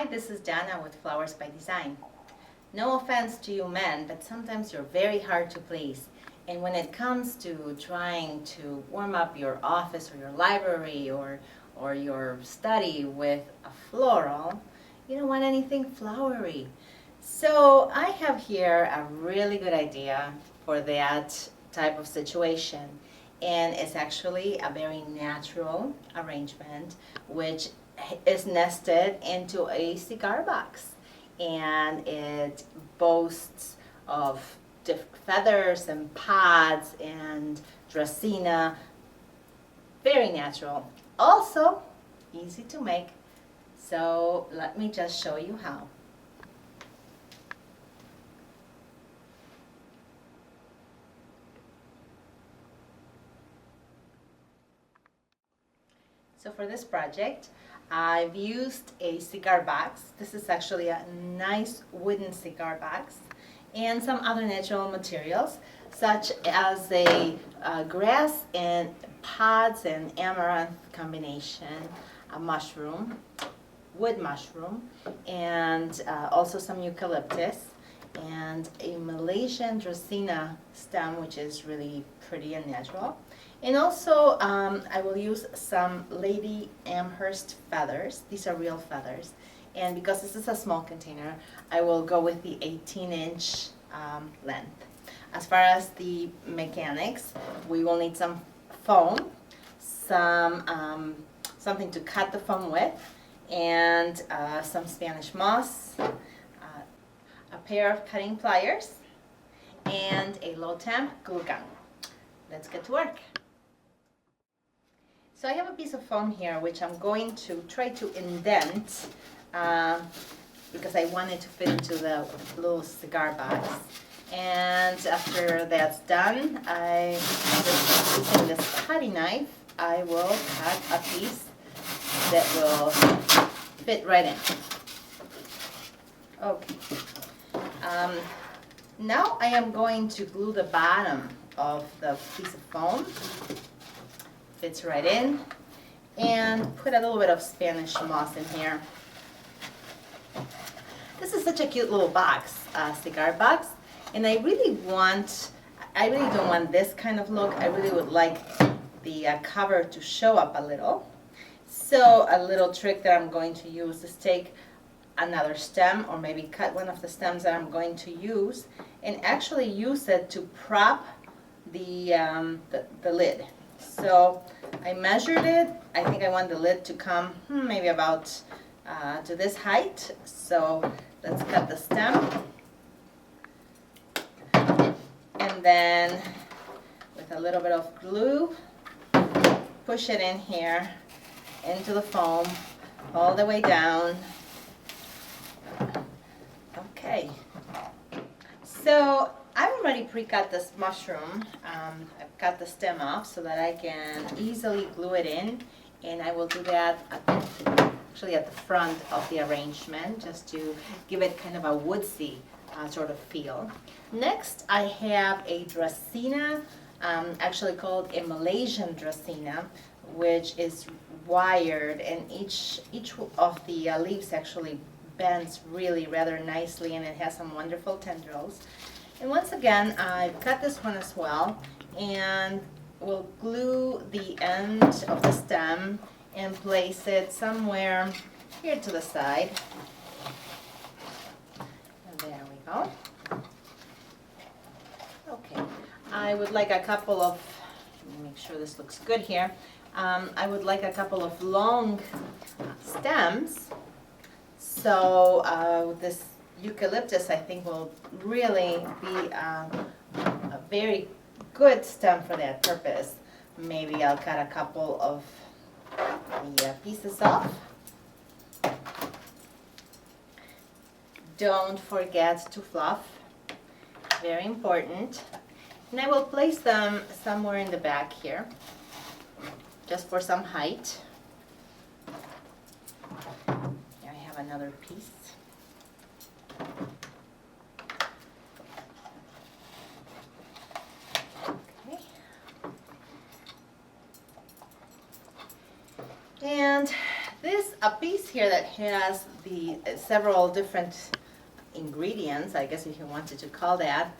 Hi, this is Dana with Flowers by Design. No offense to you men, but sometimes you're very hard to please. And when it comes to trying to warm up your office or your library or your study with a floral, you don't want anything flowery. So I have here a really good idea for that type of situation. And it's actually a very natural arrangement which is nested into a cigar box. And it boasts of feathers and pods and dracaena. Very natural. Also easy to make. So let me just show you how. So for this project, I've used a cigar box. This is actually a nice wooden cigar box, and some other natural materials such as a grass and pods and amaranth combination, a mushroom, wood mushroom, and also some eucalyptus, and a Malaysian dracaena stem, which is really pretty and natural. And also I will use some Lady Amherst feathers. These are real feathers. And because this is a small container, I will go with the 18-inch length. As far as the mechanics, we will need some foam, something to cut the foam with, and some Spanish moss, a pair of cutting pliers, and a low temp glue gun. Let's get to work. So I have a piece of foam here which I'm going to try to indent because I want it to fit into the little cigar box. And after that's done, using this cutting knife, I will cut a piece that will fit right in. Okay. Now I am going to glue the bottom of the piece of foam. Fits right in, and put a little bit of Spanish moss in here. This is such a cute little box, cigar box, and I really don't want this kind of look. I really would like the cover to show up a little. So a little trick that I'm going to use is take another stem, or maybe cut one of the stems that I'm going to use, and actually use it to prop the lid. So I measured it. I think I want the lid to come maybe about to this height. So let's cut the stem. And then with a little bit of glue, push it in here into the foam all the way down. Okay. So I've already pre-cut this mushroom. I've cut the stem off so that I can easily glue it in, and I will do that actually at the front of the arrangement just to give it kind of a woodsy sort of feel. Next I have a dracaena, actually called a Malaysian dracaena, which is wired, and each of the leaves actually bends really rather nicely, and it has some wonderful tendrils. And once again, I've cut this one as well, and we'll glue the end of the stem and place it somewhere here to the side. And there we go. Okay, I would like a couple of, let me make sure this looks good here. I would like a couple of long stems. So this eucalyptus, I think, will really be a very good stem for that purpose. Maybe I'll cut a couple of the pieces off. Don't forget to fluff, very important. And I will place them somewhere in the back here, just for some height. Here I have another piece. And This a piece here that has the several different ingredients, I guess if you wanted to call that.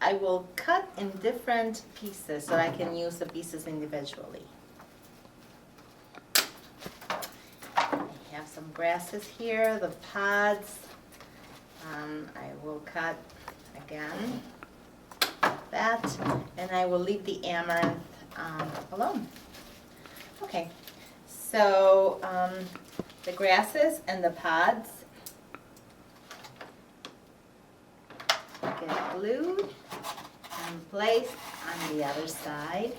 I will cut in different pieces so I can use the pieces individually. I have some grasses here, the pods. I will cut again like that, and I will leave the amaranth alone. Okay, so the grasses and the pods get glued and placed on the other side.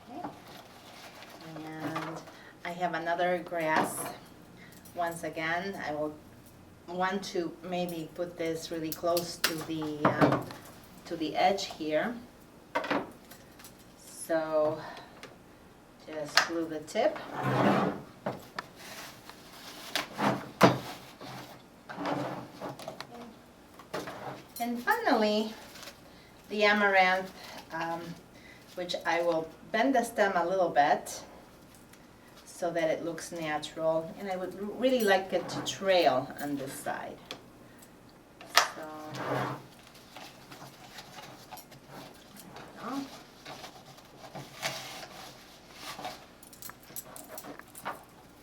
Okay. And I have another grass. Once again, I will want to maybe put this really close to the edge here. So just glue the tip. And finally, the amaranth, which I will bend the stem a little bit so that it looks natural, and I would really like it to trail on this side. So,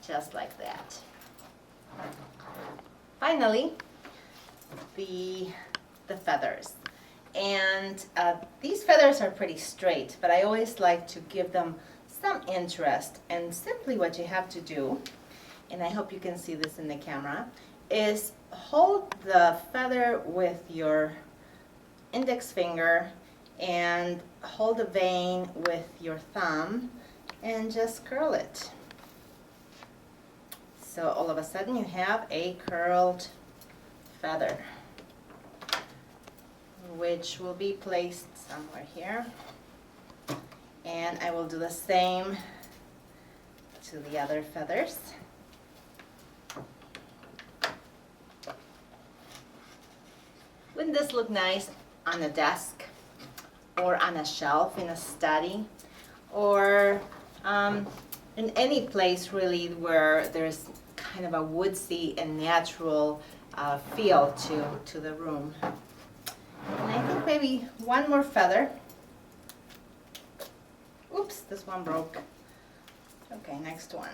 just like that. Finally, the feathers. And these feathers are pretty straight, but I always like to give them some interest. And simply what you have to do, and I hope you can see this in the camera, is hold the feather with your index finger and hold the vein with your thumb and just curl it. So all of a sudden you have a curled feather, which will be placed somewhere here. And I will do the same to the other feathers. Wouldn't this look nice on a desk or on a shelf in a study, or in any place really where there's kind of a woodsy and natural feel to the room? And I think maybe one more feather. Oops, this one broke. Okay, next one.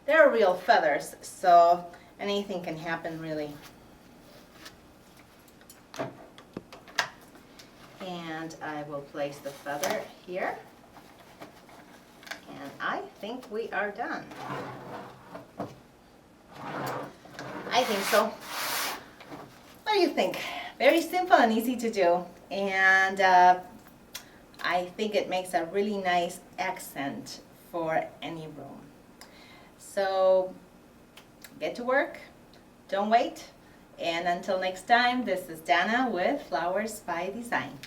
They're real feathers, so anything can happen really. And I will place the feather here. And I think we are done. I think so. What do you think? Very simple and easy to do. And I think it makes a really nice accent for any room. So get to work, don't wait, and until next time, this is Dana with Flowers by Design.